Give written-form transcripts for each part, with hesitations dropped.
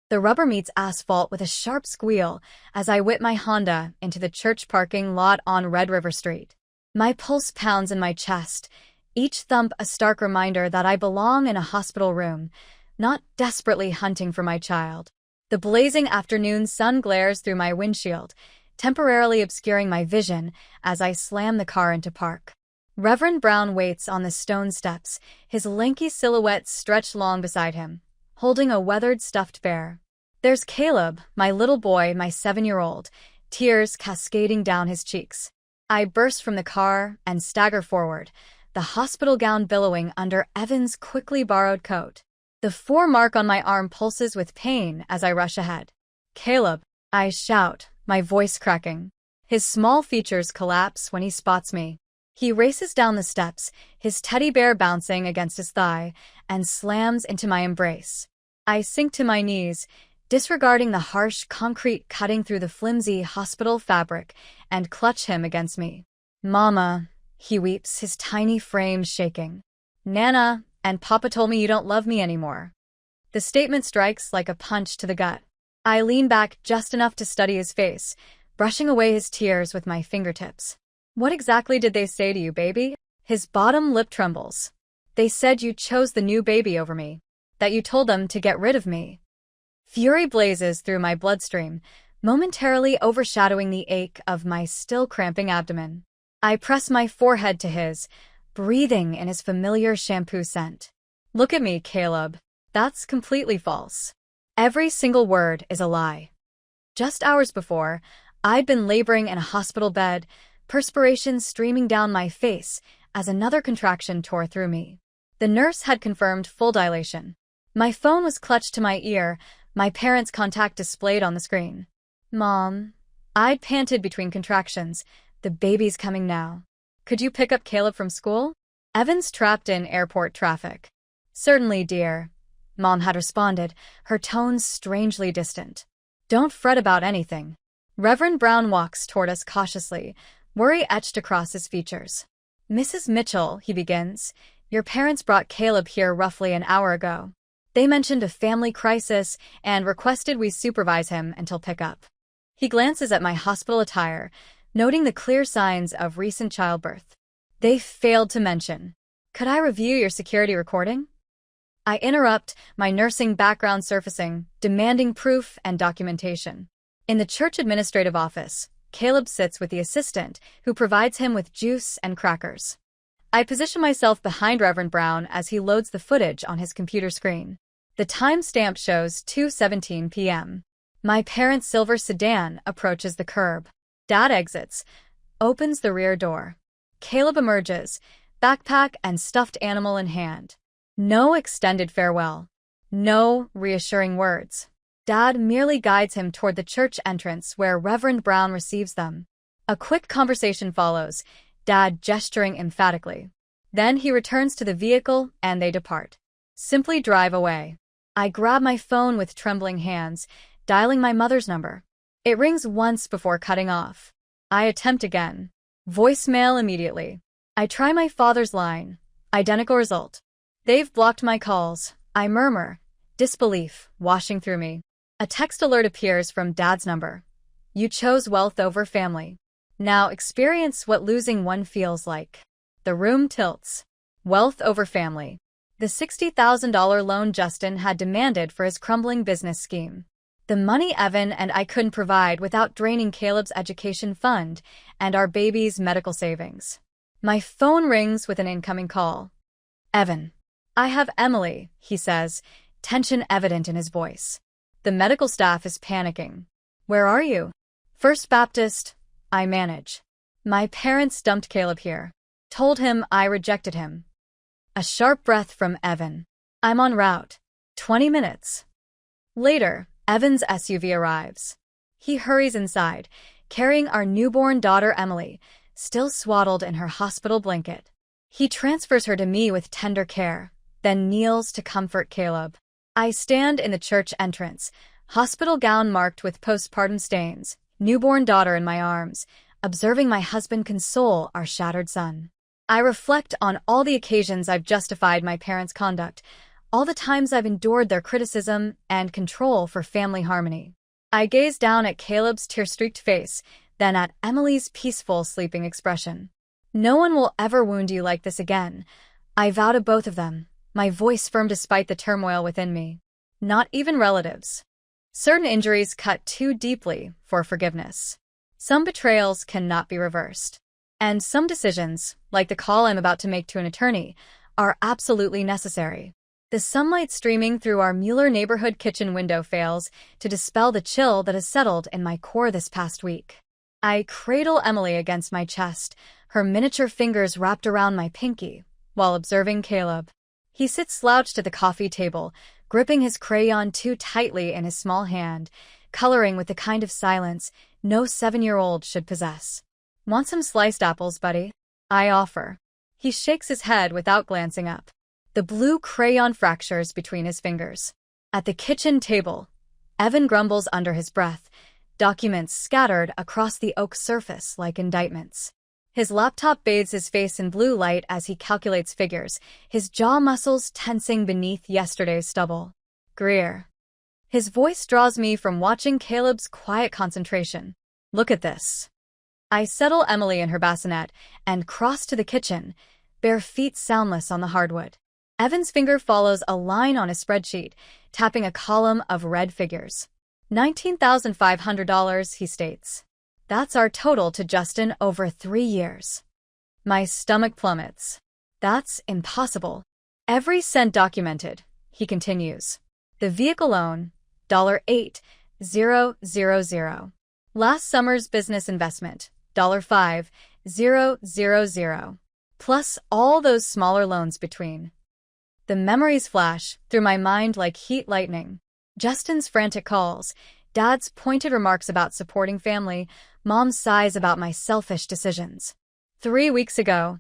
The rubber meets asphalt with a sharp squeal as I whip my Honda into the church parking lot on Red River Street. My pulse pounds in my chest, each thump a stark reminder that I belong in a hospital room, not desperately hunting for my child. The blazing afternoon sun glares through my windshield, temporarily obscuring my vision as I slam the car into park. Reverend Brown waits on the stone steps, his lanky silhouette stretched long beside him, holding a weathered stuffed bear. There's Caleb, my little boy, my 7-year-old, tears cascading down his cheeks. I burst from the car and stagger forward, the hospital gown billowing under Evan's quickly borrowed coat. The foremark on my arm pulses with pain as I rush ahead. "Caleb," I shout, my voice cracking. His small features collapse when he spots me. He races down the steps, his teddy bear bouncing against his thigh, and slams into my embrace. I sink to my knees, disregarding the harsh concrete cutting through the flimsy hospital fabric, and clutch him against me. "Mama," he weeps, his tiny frame shaking. "Nana, and Papa told me you don't love me anymore." The statement strikes like a punch to the gut. I lean back just enough to study his face, brushing away his tears with my fingertips. "What exactly did they say to you, baby?" His bottom lip trembles. "They said you chose the new baby over me, that you told them to get rid of me." Fury blazes through my bloodstream, momentarily overshadowing the ache of my still cramping abdomen. I press my forehead to his, breathing in his familiar shampoo scent. "Look at me, Caleb. That's completely false. Every single word is a lie." Just hours before, I'd been laboring in a hospital bed, perspiration streaming down my face as another contraction tore through me. The nurse had confirmed full dilation. My phone was clutched to my ear, my parents' contact displayed on the screen. "Mom," I'd panted between contractions, "the baby's coming now. Could you pick up Caleb from school? Evan's trapped in airport traffic." "Certainly, dear," Mom had responded, her tones strangely distant. "Don't fret about anything." Reverend Brown walks toward us cautiously, worry etched across his features. "Mrs. Mitchell," he begins, "your parents brought Caleb here roughly an hour ago. They mentioned a family crisis and requested we supervise him until pickup." He glances at my hospital attire, noting the clear signs of recent childbirth. "They failed to mention. Could I review your security recording?" I interrupt, my nursing background surfacing, demanding proof and documentation. In the church administrative office, Caleb sits with the assistant, who provides him with juice and crackers. I position myself behind Reverend Brown as he loads the footage on his computer screen. The timestamp shows 2:17 p.m. My parents' silver sedan approaches the curb. Dad exits, opens the rear door. Caleb emerges, backpack and stuffed animal in hand. No extended farewell. No reassuring words. Dad merely guides him toward the church entrance where Reverend Brown receives them. A quick conversation follows, Dad gesturing emphatically. Then he returns to the vehicle and they depart. Simply drive away. I grab my phone with trembling hands, dialing my mother's number. It rings once before cutting off. I attempt again. Voicemail immediately. I try my father's line. Identical result. "They've blocked my calls," I murmur, disbelief washing through me. A text alert appears from Dad's number. "You chose wealth over family. Now experience what losing one feels like." The room tilts. Wealth over family. The $60,000 loan Justin had demanded for his crumbling business scheme. The money Evan and I couldn't provide without draining Caleb's education fund and our baby's medical savings. My phone rings with an incoming call. "Evan." "I have Emily," he says, tension evident in his voice. The medical staff is panicking. "Where are you?" "First Baptist." I manage. "My parents dumped Caleb here. Told him I rejected him." A sharp breath from Evan. "I'm en route. 20 minutes." Later, Evan's SUV arrives. He hurries inside, carrying our newborn daughter Emily, still swaddled in her hospital blanket. He transfers her to me with tender care, then kneels to comfort Caleb. I stand in the church entrance, hospital gown marked with postpartum stains, newborn daughter in my arms, observing my husband console our shattered son. I reflect on all the occasions I've justified my parents' conduct, all the times I've endured their criticism and control for family harmony. I gaze down at Caleb's tear-streaked face, then at Emily's peaceful, sleeping expression. No one will ever wound you like this again. I vow to both of them, my voice firm despite the turmoil within me. Not even relatives. Certain injuries cut too deeply for forgiveness. Some betrayals cannot be reversed. And some decisions, like the call I'm about to make to an attorney, are absolutely necessary. The sunlight streaming through our Mueller neighborhood kitchen window fails to dispel the chill that has settled in my core this past week. I cradle Emily against my chest, her miniature fingers wrapped around my pinky, while observing Caleb. He sits slouched at the coffee table, gripping his crayon too tightly in his small hand, coloring with the kind of silence no 7-year-old should possess. Want some sliced apples, buddy? I offer. He shakes his head without glancing up. The blue crayon fractures between his fingers. At the kitchen table, Evan grumbles under his breath, documents scattered across the oak surface like indictments. His laptop bathes his face in blue light as he calculates figures, his jaw muscles tensing beneath yesterday's stubble. Greer. His voice draws me from watching Caleb's quiet concentration. Look at this. I settle Emily in her bassinet and cross to the kitchen, bare feet soundless on the hardwood. Evan's finger follows a line on a spreadsheet, tapping a column of red figures. $19,500, he states. That's our total to Justin over 3 years. My stomach plummets. That's impossible. Every cent documented, he continues. The vehicle loan, $8,000. Last summer's business investment, $5,000. Plus all those smaller loans between. The memories flash through my mind like heat lightning. Justin's frantic calls, Dad's pointed remarks about supporting family, Mom's sighs about my selfish decisions. 3 weeks ago,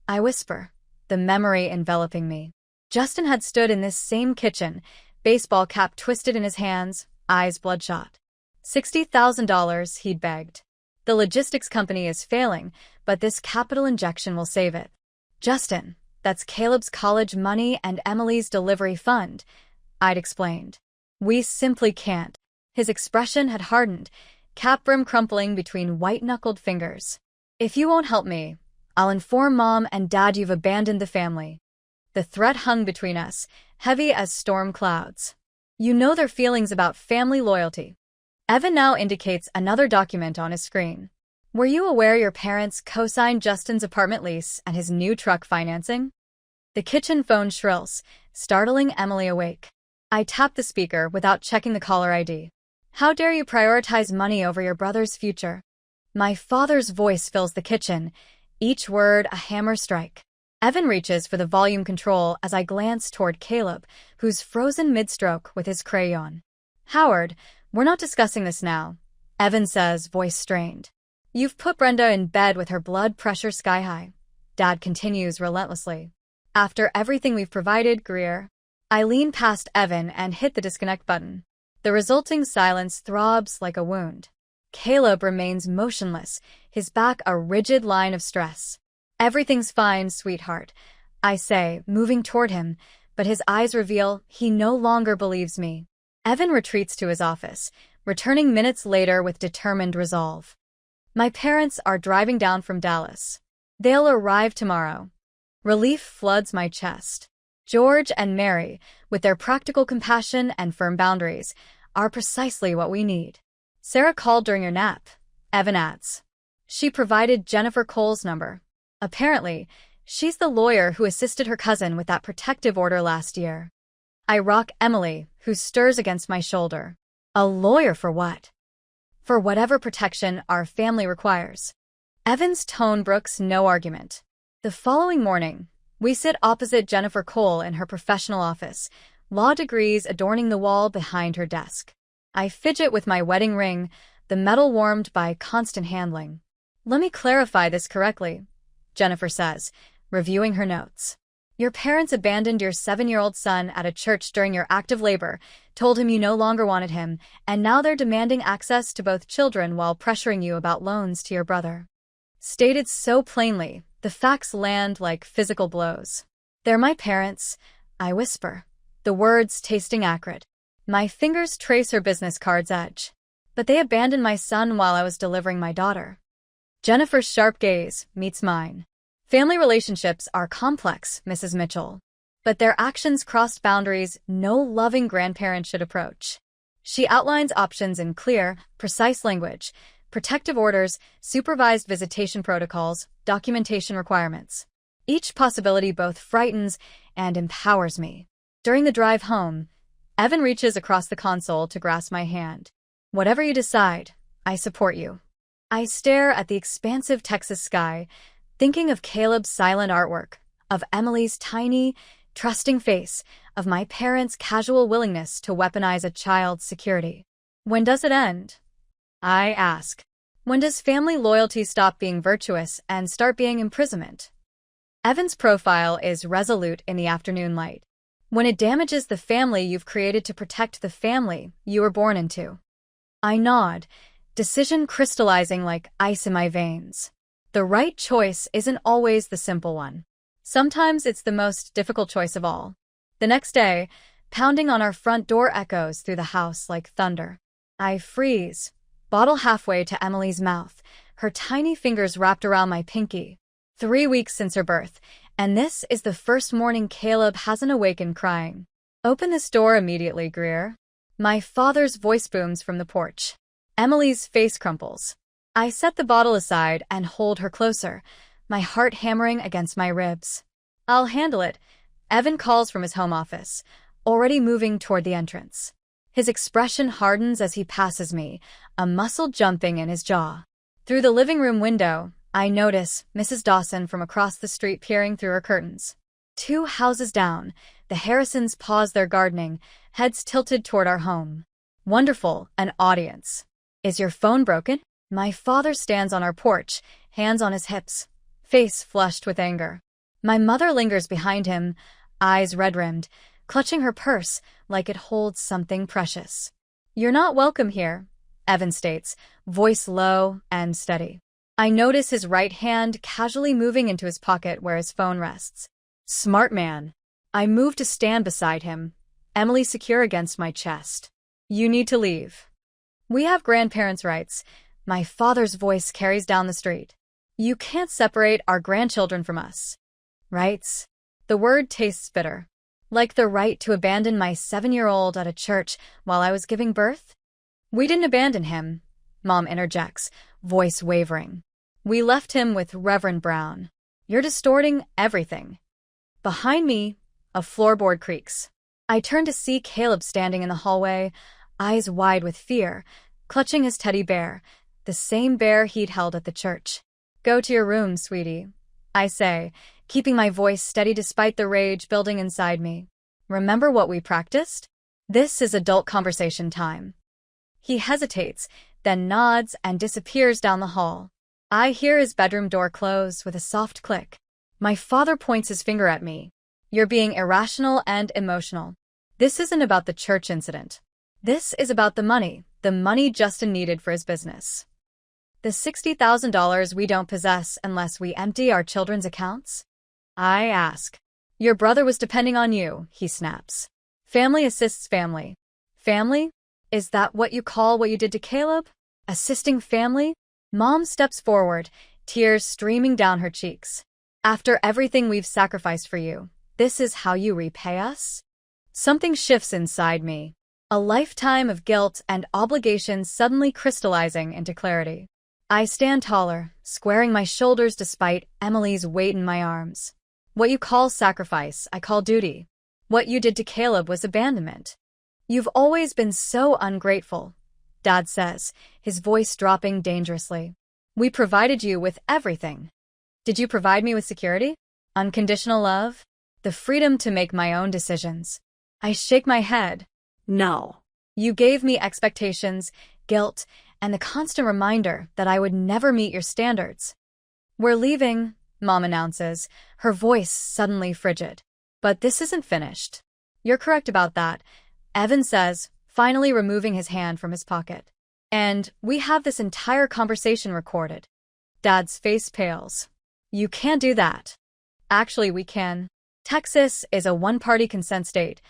I whisper, the memory enveloping me. Justin had stood in this same kitchen, baseball cap twisted in his hands, eyes bloodshot. $60,000, he'd begged. The logistics company is failing, but this capital injection will save it. Justin, that's Caleb's college money and Emily's delivery fund, I'd explained. We simply can't. His expression had hardened, cap brim crumpling between white-knuckled fingers. If you won't help me, I'll inform Mom and Dad you've abandoned the family. The threat hung between us, heavy as storm clouds. You know their feelings about family loyalty. Evan now indicates another document on his screen. Were you aware your parents co-signed Justin's apartment lease and his new truck financing? The kitchen phone shrills, startling Emily awake. I tap the speaker without checking the caller ID. How dare you prioritize money over your brother's future? My father's voice fills the kitchen, each word a hammer strike. Evan reaches for the volume control as I glance toward Caleb, who's frozen mid-stroke with his crayon. Howard, we're not discussing this now, Evan says, voice strained. You've put Brenda in bed with her blood pressure sky high. Dad continues relentlessly. After everything we've provided, Greer. I lean past Evan and hit the disconnect button. The resulting silence throbs like a wound. Caleb remains motionless, his back a rigid line of stress. Everything's fine, sweetheart, I say, moving toward him, but his eyes reveal he no longer believes me. Evan retreats to his office, returning minutes later with determined resolve. My parents are driving down from Dallas. They'll arrive tomorrow. Relief floods my chest. George and Mary, with their practical compassion and firm boundaries, are precisely what we need. Sarah called during your nap, Evan adds. She provided Jennifer Cole's number. Apparently, she's the lawyer who assisted her cousin with that protective order last year. I rock Emily, who stirs against my shoulder. A lawyer for what? For whatever protection our family requires. Evan's tone brooks no argument. The following morning, we sit opposite Jennifer Cole in her professional office, law degrees adorning the wall behind her desk. I fidget with my wedding ring, the metal warmed by constant handling. Let me clarify this correctly, Jennifer says, reviewing her notes. Your parents abandoned your 7-year-old son at a church during your active labor, told him you no longer wanted him, and now they're demanding access to both children while pressuring you about loans to your brother. Stated so plainly, the facts land like physical blows. They're my parents, I whisper, the words tasting acrid. My fingers trace her business card's edge. But they abandoned my son while I was delivering my daughter. Jennifer's sharp gaze meets mine. Family relationships are complex, Mrs. Mitchell. But their actions crossed boundaries no loving grandparent should approach. She outlines options in clear, precise language: protective orders, supervised visitation protocols, documentation requirements. Each possibility both frightens and empowers me. During the drive home, Evan reaches across the console to grasp my hand. Whatever you decide, I support you. I stare at the expansive Texas sky, thinking of Caleb's silent artwork, of Emily's tiny, trusting face, of my parents' casual willingness to weaponize a child's security. When does it end? I ask. When does family loyalty stop being virtuous and start being imprisonment? Evan's profile is resolute in the afternoon light. When it damages the family you've created to protect the family you were born into. I nod, decision crystallizing like ice in my veins. The right choice isn't always the simple one. Sometimes it's the most difficult choice of all. The next day, pounding on our front door echoes through the house like thunder. I freeze, bottle halfway to Emily's mouth, her tiny fingers wrapped around my pinky. 3 weeks since her birth, and this is the first morning Caleb hasn't awakened crying. Open this door immediately, Greer. My father's voice booms from the porch. Emily's face crumples. I set the bottle aside and hold her closer, my heart hammering against my ribs. I'll handle it, Evan calls from his home office, already moving toward the entrance. His expression hardens as he passes me, a muscle jumping in his jaw. Through the living room window, I notice Mrs. Dawson from across the street peering through her curtains. 2 houses down, the Harrisons pause their gardening, heads tilted toward our home. Wonderful, an audience. Is your phone broken? My father stands on our porch, hands on his hips, face flushed with anger. My mother lingers behind him, eyes red-rimmed, clutching her purse like it holds something precious. You're not welcome here, Evan states, voice low and steady. I notice his right hand casually moving into his pocket where his phone rests. Smart man. I move to stand beside him, Emily secure against my chest. You need to leave. We have grandparents' rights. My father's voice carries down the street. You can't separate our grandchildren from us. Rights? The word tastes bitter. Like the right to abandon my 7-year-old at a church while I was giving birth? We didn't abandon him, Mom interjects, voice wavering. We left him with Reverend Brown. You're distorting everything. Behind me, a floorboard creaks. I turn to see Caleb standing in the hallway, eyes wide with fear, clutching his teddy bear, the same bear he'd held at the church. Go to your room, sweetie, I say, keeping my voice steady despite the rage building inside me. Remember what we practiced? This is adult conversation time. He hesitates, then nods and disappears down the hall. I hear his bedroom door close with a soft click. My father points his finger at me. You're being irrational and emotional. This isn't about the church incident. This is about the money Justin needed for his business. The $60,000 we don't possess unless we empty our children's accounts? I ask. Your brother was depending on you, he snaps. Family assists family. Family? Is that what you call what you did to Caleb? Assisting family? Mom steps forward, tears streaming down her cheeks. After everything we've sacrificed for you, this is how you repay us? Something shifts inside me. A lifetime of guilt and obligation suddenly crystallizing into clarity. I stand taller, squaring my shoulders despite Emily's weight in my arms. What you call sacrifice, I call duty. What you did to Caleb was abandonment. You've always been so ungrateful, Dad says, his voice dropping dangerously. We provided you with everything. Did you provide me with security? Unconditional love? The freedom to make my own decisions? I shake my head. No. You gave me expectations, guilt, and the constant reminder that I would never meet your standards. We're leaving, Mom announces, her voice suddenly frigid. But this isn't finished. You're correct about that, Evan says, finally removing his hand from his pocket. And we have this entire conversation recorded. Dad's face pales. You can't do that. Actually, we can. Texas is a one-party consent state,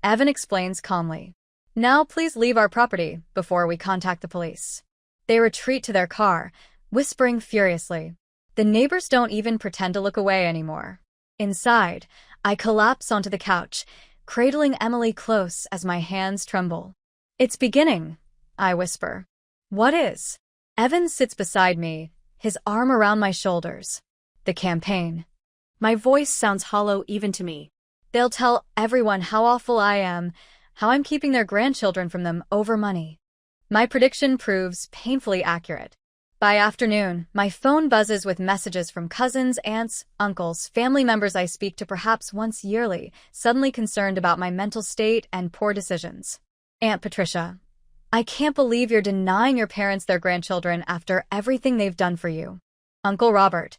Evan explains calmly. Now please leave our property before we contact the police. They retreat to their car, whispering furiously. The neighbors don't even pretend to look away anymore. Inside, I collapse onto the couch, cradling Emily close as my hands tremble. It's beginning, I whisper. What is? Evan sits beside me, his arm around my shoulders. The campaign. My voice sounds hollow even to me. They'll tell everyone how awful I am, how I'm keeping their grandchildren from them over money. My prediction proves painfully accurate. By afternoon, my phone buzzes with messages from cousins, aunts, uncles, family members I speak to perhaps once yearly, suddenly concerned about my mental state and poor decisions. Aunt Patricia, I can't believe you're denying your parents their grandchildren after everything they've done for you. Uncle Robert,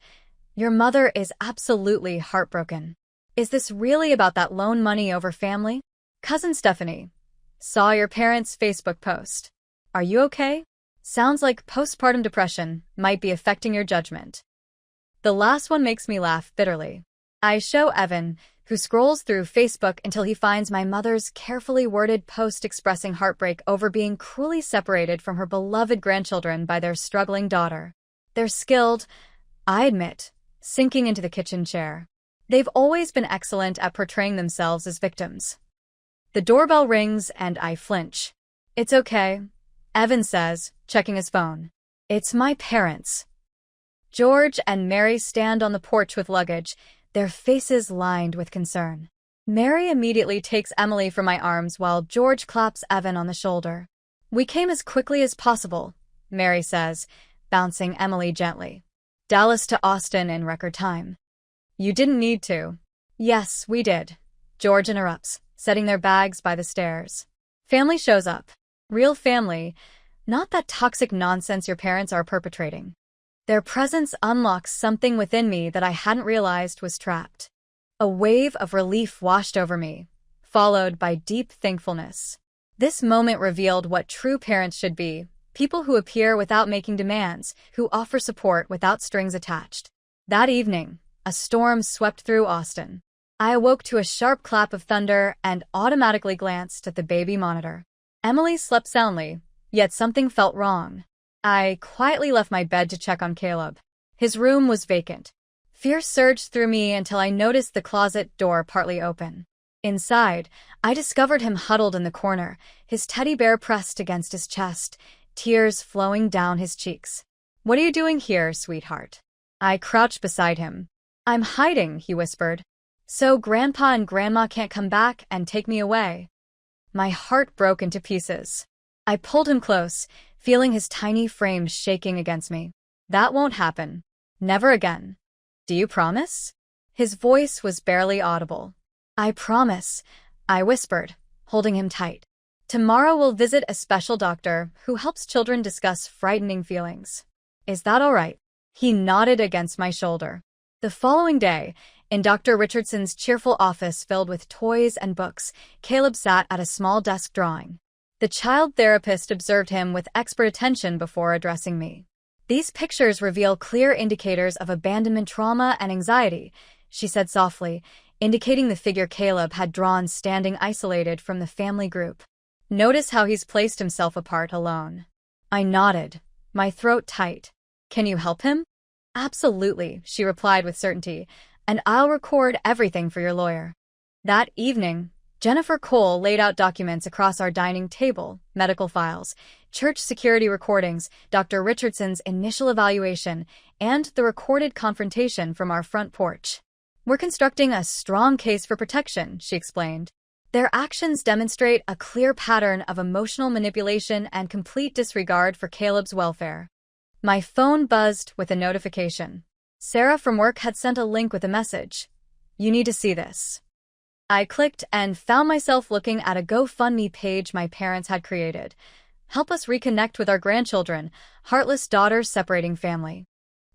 your mother is absolutely heartbroken. Is this really about that loan money over family? Cousin Stephanie, saw your parents' Facebook post. Are you okay? Sounds like postpartum depression might be affecting your judgment. The last one makes me laugh bitterly. I show Evan, who scrolls through Facebook until he finds my mother's carefully worded post expressing heartbreak over being cruelly separated from her beloved grandchildren by their struggling daughter. They're skilled, I admit, sinking into the kitchen chair. They've always been excellent at portraying themselves as victims. The doorbell rings and I flinch. It's okay, Evan says, checking his phone. It's my parents. George and Mary stand on the porch with luggage, their faces lined with concern. Mary immediately takes Emily from my arms while George claps Evan on the shoulder. We came as quickly as possible, Mary says, bouncing Emily gently. Dallas to Austin in record time. You didn't need to. Yes, we did, George interrupts, setting their bags by the stairs. Family shows up. Real family, not that toxic nonsense your parents are perpetrating. Their presence unlocks something within me that I hadn't realized was trapped. A wave of relief washed over me, followed by deep thankfulness. This moment revealed what true parents should be, people who appear without making demands, who offer support without strings attached. That evening, a storm swept through Austin. I awoke to a sharp clap of thunder and automatically glanced at the baby monitor. Emily slept soundly, yet something felt wrong. I quietly left my bed to check on Caleb. His room was vacant. Fear surged through me until I noticed the closet door partly open. Inside, I discovered him huddled in the corner, his teddy bear pressed against his chest, tears flowing down his cheeks. What are you doing here, sweetheart? I crouched beside him. I'm hiding, he whispered. So Grandpa and Grandma can't come back and take me away. My heart broke into pieces. I pulled him close, feeling his tiny frame shaking against me. That won't happen. Never again. Do you promise? His voice was barely audible. I promise, I whispered, holding him tight. Tomorrow we'll visit a special doctor who helps children discuss frightening feelings. Is that all right? He nodded against my shoulder. The following day, in Dr. Richardson's cheerful office filled with toys and books, Caleb sat at a small desk drawing. The child therapist observed him with expert attention before addressing me. These pictures reveal clear indicators of abandonment trauma and anxiety, she said softly, indicating the figure Caleb had drawn standing isolated from the family group. Notice how he's placed himself apart alone. I nodded, my throat tight. Can you help him? Absolutely, she replied with certainty, and I'll record everything for your lawyer. That evening, Jennifer Cole laid out documents across our dining table, medical files, church security recordings, Dr. Richardson's initial evaluation, and the recorded confrontation from our front porch. We're constructing a strong case for protection, she explained. Their actions demonstrate a clear pattern of emotional manipulation and complete disregard for Caleb's welfare. My phone buzzed with a notification. Sarah from work had sent a link with a message. You need to see this. I clicked and found myself looking at a GoFundMe page my parents had created. Help us reconnect with our grandchildren, heartless daughters separating family.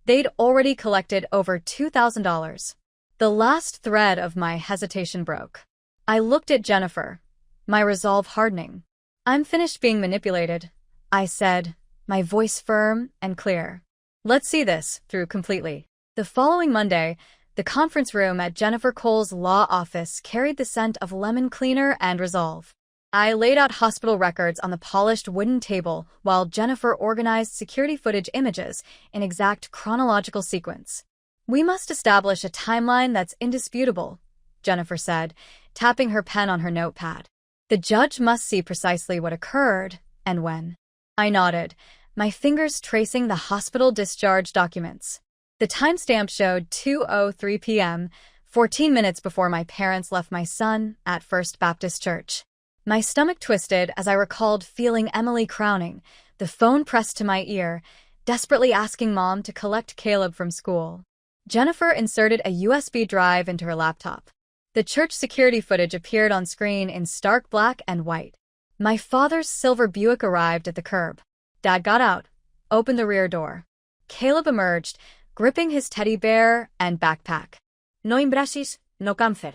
They'd already collected over $2,000. The last thread of my hesitation broke. I looked at Jennifer, my resolve hardening. I'm finished being manipulated, I said, my voice firm and clear. Let's see this through completely. The following Monday, The conference room at Jennifer Cole's law office carried the scent of lemon cleaner and resolve. I laid out hospital records on the polished wooden table while Jennifer organized security footage images in exact chronological sequence. "We must establish a timeline that's indisputable," Jennifer said, tapping her pen on her notepad. "The judge must see precisely what occurred and when." I nodded, my fingers tracing the hospital discharge documents. The timestamp showed 2:03 p.m., 14 minutes before my parents left my son at First Baptist Church. My stomach twisted as I recalled feeling Emily crowning, the phone pressed to my ear, desperately asking Mom to collect Caleb from school. Jennifer inserted a USB drive into her laptop. The church security footage appeared on screen in stark black and white. My father's silver Buick arrived at the curb. Dad got out, opened the rear door. Caleb emerged, gripping his teddy bear and backpack. "No imbrasis, no comfort."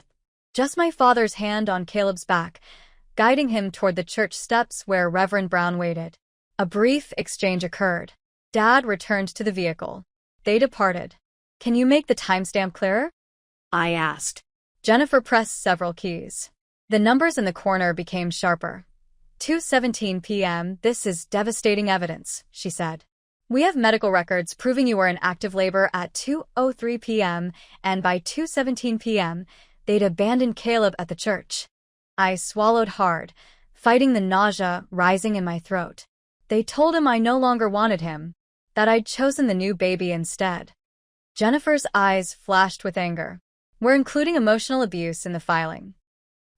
Just my father's hand on Caleb's back, guiding him toward the church steps where Reverend Brown waited. A brief exchange occurred. Dad returned to the vehicle. They departed. "Can you make the timestamp clearer?" I asked. Jennifer pressed several keys. The numbers in the corner became sharper. 2:17 p.m. "This is devastating evidence," she said. "We have medical records proving you were in active labor at 2:03 p.m., and by 2:17 p.m., they'd abandoned Caleb at the church." I swallowed hard, fighting the nausea rising in my throat. They told him I no longer wanted him, that I'd chosen the new baby instead. Jennifer's eyes flashed with anger. "We're including emotional abuse in the filing."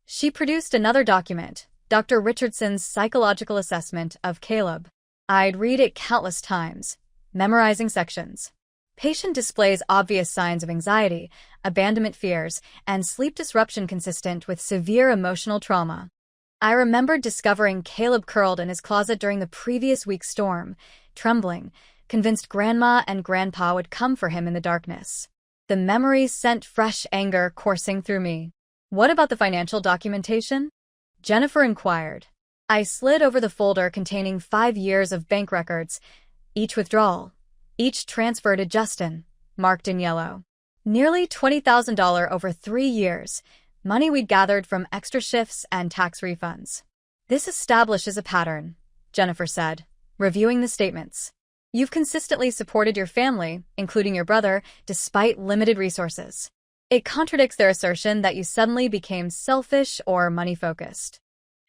She produced another document, Dr. Richardson's psychological assessment of Caleb. I'd read it countless times, memorizing sections. Patient displays obvious signs of anxiety, abandonment fears, and sleep disruption consistent with severe emotional trauma. I remembered discovering Caleb curled in his closet during the previous week's storm, trembling, convinced Grandma and Grandpa would come for him in the darkness. The memories sent fresh anger coursing through me. "What about the financial documentation?" Jennifer inquired. I slid over the folder containing 5 years of bank records, each withdrawal, each transfer to Justin, marked in yellow. Nearly $20,000 over 3 years, money we'd gathered from extra shifts and tax refunds. "This establishes a pattern," Jennifer said, reviewing the statements. "You've consistently supported your family, including your brother, despite limited resources. It contradicts their assertion that you suddenly became selfish or money-focused."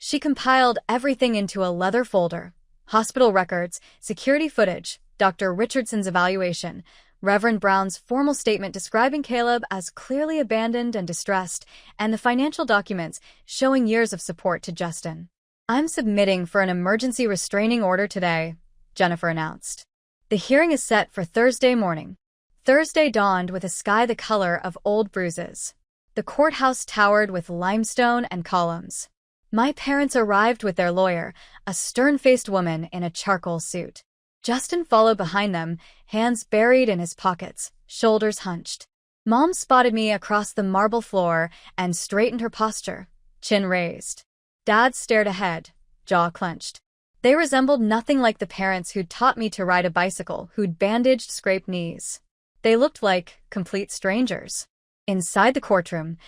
She compiled everything into a leather folder: hospital records, security footage, Dr. Richardson's evaluation, Reverend Brown's formal statement describing Caleb as clearly abandoned and distressed, and the financial documents showing years of support to Justin. "I'm submitting for an emergency restraining order today," Jennifer announced. "The hearing is set for Thursday morning." Thursday dawned with a sky the color of old bruises. The courthouse towered with limestone and columns. My parents arrived with their lawyer, a stern-faced woman in a charcoal suit. Justin followed behind them, hands buried in his pockets, shoulders hunched. Mom spotted me across the marble floor and straightened her posture, chin raised. Dad stared ahead, jaw clenched. They resembled nothing like the parents who'd taught me to ride a bicycle, who'd bandaged scraped knees. They looked like complete strangers. Inside the courtroom,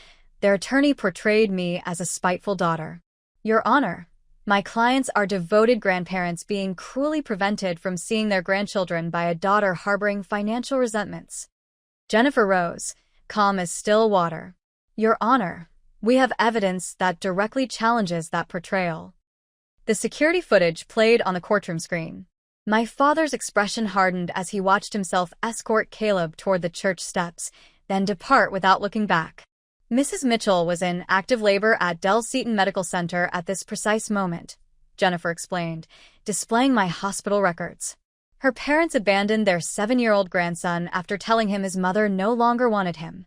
their attorney portrayed me as a spiteful daughter. "Your Honor, my clients are devoted grandparents being cruelly prevented from seeing their grandchildren by a daughter harboring financial resentments." Jennifer rose, calm as still water. "Your Honor, we have evidence that directly challenges that portrayal." The security footage played on the courtroom screen. My father's expression hardened as he watched himself escort Caleb toward the church steps, then depart without looking back. "Mrs. Mitchell was in active labor at Del Seaton Medical Center at this precise moment," Jennifer explained, displaying my hospital records. "Her parents abandoned their 7-year-old grandson after telling him his mother no longer wanted him."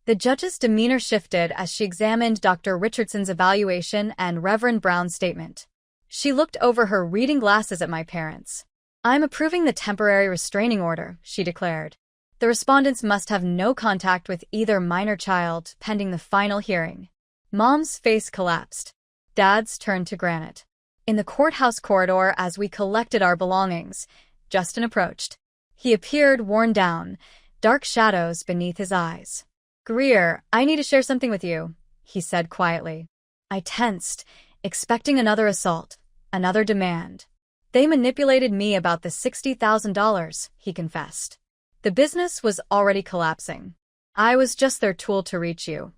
The judge's demeanor shifted as she examined Dr. Richardson's evaluation and Reverend Brown's statement. She looked over her reading glasses at my parents. "I'm approving the temporary restraining order," she declared. "The respondents must have no contact with either minor child pending the final hearing." Mom's face collapsed. Dad's turned to granite. In the courthouse corridor, as we collected our belongings, Justin approached. He appeared worn down, dark shadows beneath his eyes. Greer, I need to share something with you, he said quietly. I tensed, expecting another assault, another demand. They manipulated me about the $60,000, he confessed. The business was already collapsing. I was just their tool to reach you.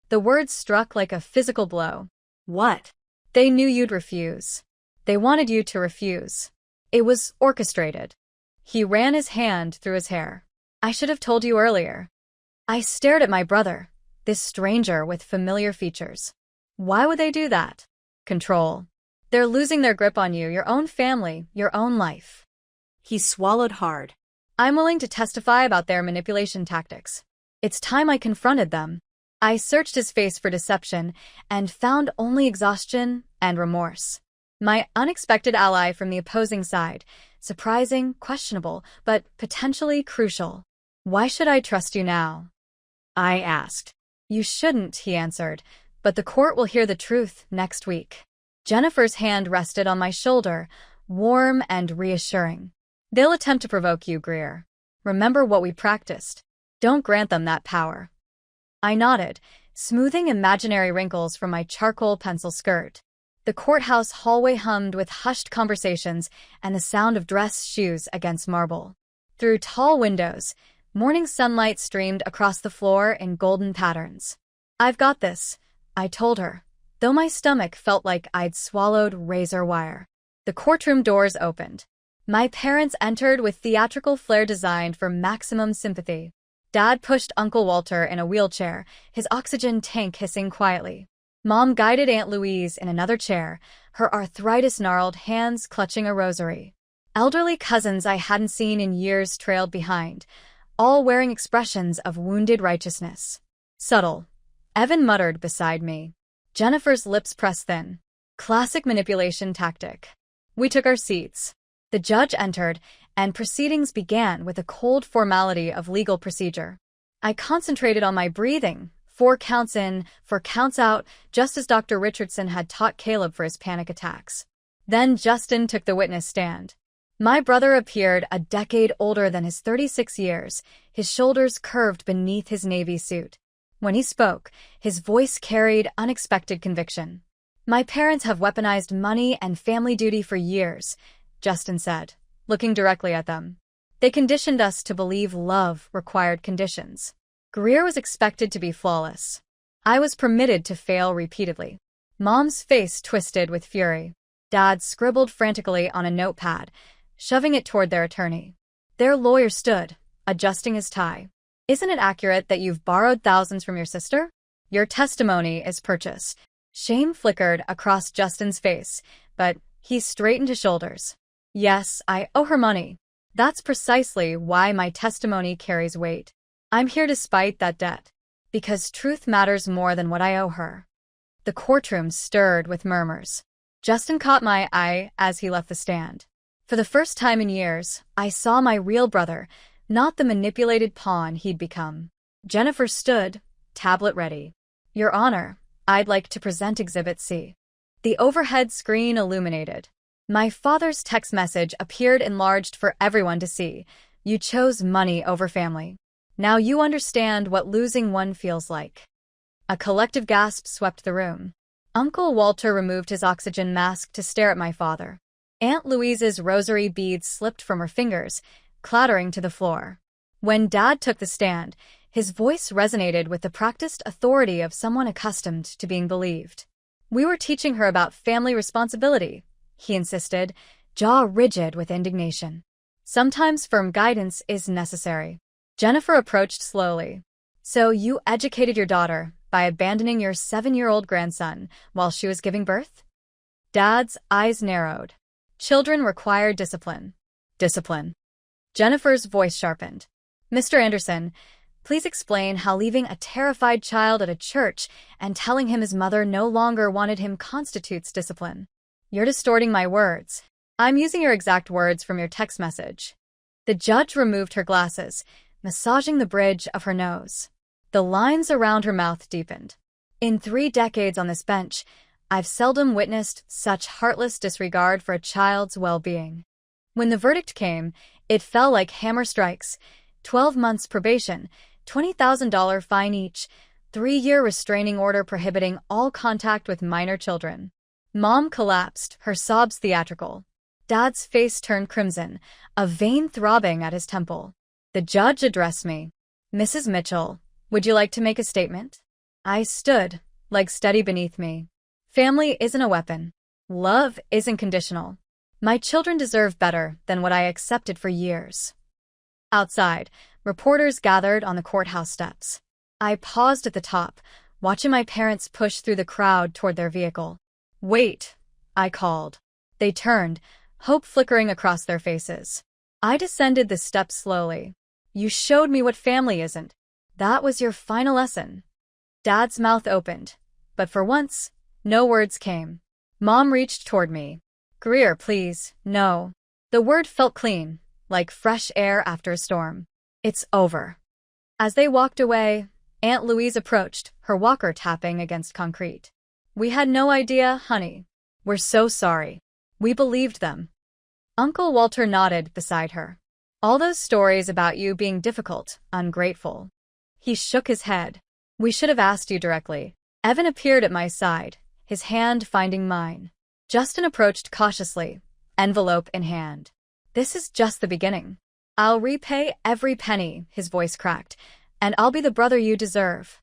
The words struck like a physical blow. What? They knew you'd refuse. They wanted you to refuse. It was orchestrated. He ran his hand through his hair. I should have told you earlier. I stared at my brother, this stranger with familiar features. Why would they do that? Control. They're losing their grip on you, your own family, your own life. He swallowed hard. I'm willing to testify about their manipulation tactics. It's time I confronted them. I searched his face for deception and found only exhaustion and remorse. My unexpected ally from the opposing side, surprising, questionable, but potentially crucial. Why should I trust you now? I asked. You shouldn't, he answered, but the court will hear the truth next week. Jennifer's hand rested on my shoulder, warm and reassuring. They'll attempt to provoke you, Greer. Remember what we practiced. Don't grant them that power. I nodded, smoothing imaginary wrinkles from my charcoal pencil skirt. The courthouse hallway hummed with hushed conversations and the sound of dress shoes against marble. Through tall windows, morning sunlight streamed across the floor in golden patterns. I've got this, I told her, though my stomach felt like I'd swallowed razor wire. The courtroom doors opened. My parents entered with theatrical flair designed for maximum sympathy. Dad pushed Uncle Walter in a wheelchair, his oxygen tank hissing quietly. Mom guided Aunt Louise in another chair, her arthritis-gnarled hands clutching a rosary. Elderly cousins I hadn't seen in years trailed behind, all wearing expressions of wounded righteousness. Subtle. Evan muttered beside me. Jennifer's lips pressed thin. Classic manipulation tactic. We took our seats. The judge entered, and proceedings began with a cold formality of legal procedure. I concentrated on my breathing, 4 counts in, 4 counts out, just as Dr. Richardson had taught Caleb for his panic attacks. Then Justin took the witness stand. My brother appeared a decade older than his 36 years, his shoulders curved beneath his navy suit. When he spoke, his voice carried unexpected conviction. My parents have weaponized money and family duty for years, Justin said, looking directly at them. They conditioned us to believe love required conditions. Greer was expected to be flawless. I was permitted to fail repeatedly. Mom's face twisted with fury. Dad scribbled frantically on a notepad, shoving it toward their attorney. Their lawyer stood, adjusting his tie. Isn't it accurate that you've borrowed thousands from your sister? Your testimony is purchased. Shame flickered across Justin's face, but he straightened his shoulders. Yes, I owe her money. That's precisely why my testimony carries weight. I'm here to spite that debt, because truth matters more than what I owe her. The courtroom stirred with murmurs. Justin caught my eye as he left the stand. For the first time in years, I saw my real brother, not the manipulated pawn he'd become. Jennifer stood, tablet ready. Your Honor, I'd like to present Exhibit C. The overhead screen illuminated. My father's text message appeared enlarged for everyone to see. You chose money over family. Now you understand what losing one feels like. A collective gasp swept the room. Uncle Walter removed his oxygen mask to stare at my father. Aunt Louise's rosary beads slipped from her fingers, clattering to the floor. When Dad took the stand, his voice resonated with the practiced authority of someone accustomed to being believed. We were teaching her about family responsibility, he insisted, jaw rigid with indignation. Sometimes firm guidance is necessary. Jennifer approached slowly. So you educated your daughter by abandoning your 7-year-old grandson while she was giving birth? Dad's eyes narrowed. Children require discipline. Discipline. Jennifer's voice sharpened. Mr. Anderson, please explain how leaving a terrified child at a church and telling him his mother no longer wanted him constitutes discipline. You're distorting my words. I'm using your exact words from your text message. The judge removed her glasses, massaging the bridge of her nose. The lines around her mouth deepened. In 3 decades on this bench, I've seldom witnessed such heartless disregard for a child's well-being. When the verdict came, it fell like hammer strikes. 12 months probation, $20,000 fine each, 3-year restraining order prohibiting all contact with minor children. Mom collapsed, her sobs theatrical. Dad's face turned crimson, a vein throbbing at his temple. The judge addressed me. "Mrs. Mitchell, would you like to make a statement?" I stood, legs steady beneath me. Family isn't a weapon. Love isn't conditional. My children deserve better than what I accepted for years. Outside, reporters gathered on the courthouse steps. I paused at the top, watching my parents push through the crowd toward their vehicle. "Wait," I called. They turned, hope flickering across their faces. I descended the steps slowly. "You showed me what family isn't. That was your final lesson." Dad's mouth opened, but for once, no words came. Mom reached toward me. "Greer, please, no." The word felt clean, like fresh air after a storm. "It's over." As they walked away, Aunt Louise approached, her walker tapping against concrete. "We had no idea, honey. We're so sorry. We believed them." Uncle Walter nodded beside her. "All those stories about you being difficult, ungrateful." He shook his head. "We should have asked you directly." Evan appeared at my side, his hand finding mine. Justin approached cautiously, envelope in hand. "This is just the beginning. I'll repay every penny," his voice cracked, "and I'll be the brother you deserve."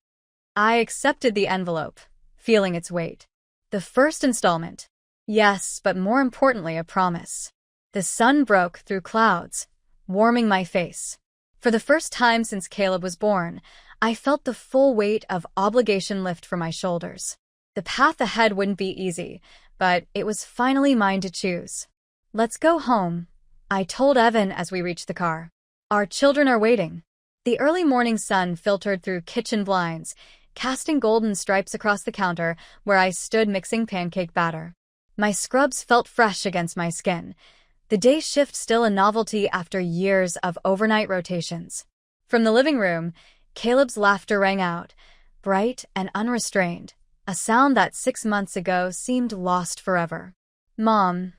I accepted the envelope, feeling its weight. The first installment. Yes, but more importantly, a promise. The sun broke through clouds, warming my face. For the first time since Caleb was born, I felt the full weight of obligation lift from my shoulders. The path ahead wouldn't be easy, but it was finally mine to choose. "Let's go home," I told Evan as we reached the car. "Our children are waiting." The early morning sun filtered through kitchen blinds, casting golden stripes across the counter where I stood mixing pancake batter. My scrubs felt fresh against my skin, the day shift still a novelty after years of overnight rotations. From the living room, Caleb's laughter rang out, bright and unrestrained, a sound that 6 months ago seemed lost forever. "Mom,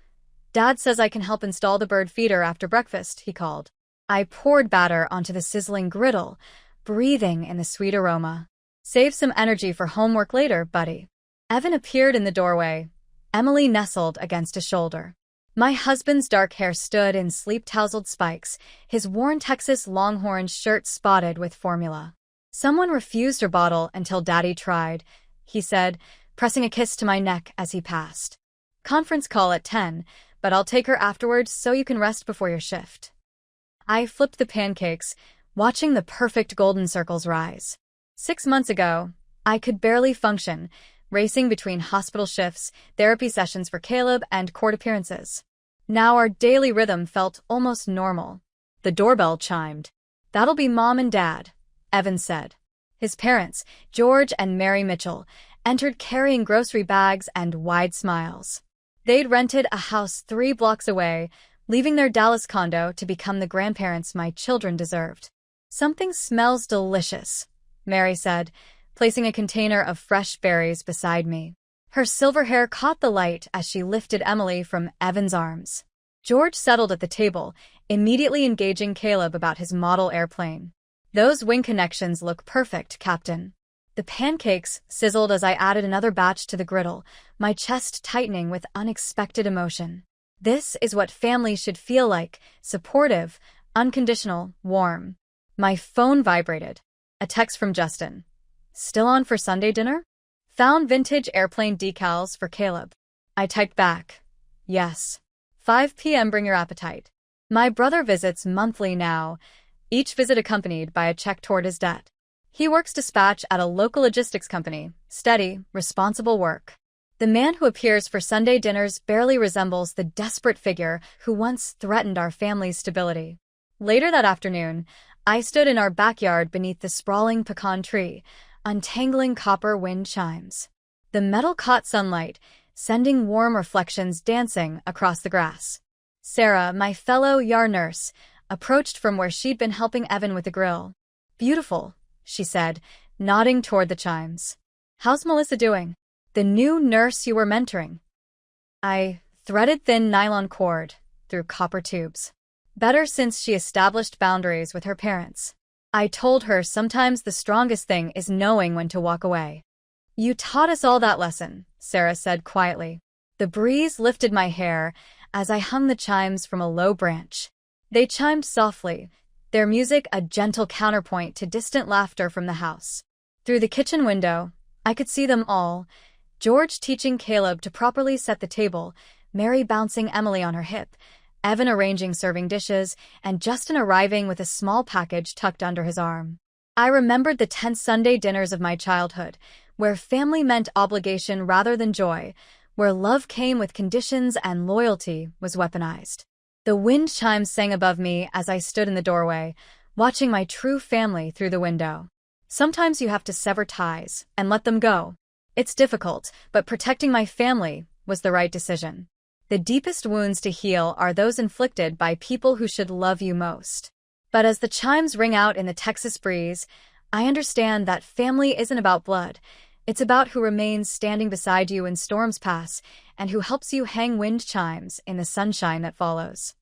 Dad says I can help install the bird feeder after breakfast," he called. I poured batter onto the sizzling griddle, breathing in the sweet aroma. "Save some energy for homework later, buddy." Evan appeared in the doorway, Emily nestled against his shoulder. My husband's dark hair stood in sleep-tousled spikes, his worn Texas Longhorns shirt spotted with formula. "Someone refused her bottle until Daddy tried," he said, pressing a kiss to my neck as he passed. "Conference call at 10, but I'll take her afterwards so you can rest before your shift." I flipped the pancakes, watching the perfect golden circles rise. 6 months ago, I could barely function, racing between hospital shifts, therapy sessions for Caleb, and court appearances. Now our daily rhythm felt almost normal. The doorbell chimed. "That'll be Mom and Dad," Evan said. His parents, George and Mary Mitchell, entered carrying grocery bags and wide smiles. They'd rented a house 3 blocks away, leaving their Dallas condo to become the grandparents my children deserved. "Something smells delicious," Mary said, placing a container of fresh berries beside me. Her silver hair caught the light as she lifted Emily from Evan's arms. George settled at the table, immediately engaging Caleb about his model airplane. "Those wing connections look perfect, Captain." The pancakes sizzled as I added another batch to the griddle, my chest tightening with unexpected emotion. This is what family should feel like: supportive, unconditional, warm. My phone vibrated. A text from Justin. "Still on for Sunday dinner? Found vintage airplane decals for Caleb." I typed back, "Yes. 5 p.m. bring your appetite." My brother visits monthly now, each visit accompanied by a check toward his debt. He works dispatch at a local logistics company, steady, responsible work. The man who appears for Sunday dinners barely resembles the desperate figure who once threatened our family's stability. Later that afternoon, I stood in our backyard beneath the sprawling pecan tree, untangling copper wind chimes. The metal caught sunlight, sending warm reflections dancing across the grass. Sarah, my fellow yard nurse, approached from where she'd been helping Evan with the grill. "Beautiful," she said, nodding toward the chimes. "How's Melissa doing? The new nurse you were mentoring?" I threaded thin nylon cord through copper tubes. "Better since she established boundaries with her parents." I told her sometimes the strongest thing is knowing when to walk away. You taught us all that lesson, Sarah said quietly. The breeze lifted my hair as I hung the chimes from a low branch. They chimed softly, their music a gentle counterpoint to distant laughter from the house. Through the kitchen window, I could see them all, George teaching Caleb to properly set the table, Mary bouncing Emily on her hip, Evan arranging serving dishes, and Justin arriving with a small package tucked under his arm. I remembered the tense Sunday dinners of my childhood, where family meant obligation rather than joy, where love came with conditions and loyalty was weaponized. The wind chimes sang above me as I stood in the doorway, watching my true family through the window. Sometimes you have to sever ties and let them go. It's difficult, but protecting my family was the right decision. The deepest wounds to heal are those inflicted by people who should love you most. But as the chimes ring out in the Texas breeze, I understand that family isn't about blood. It's about who remains standing beside you when storms pass and who helps you hang wind chimes in the sunshine that follows.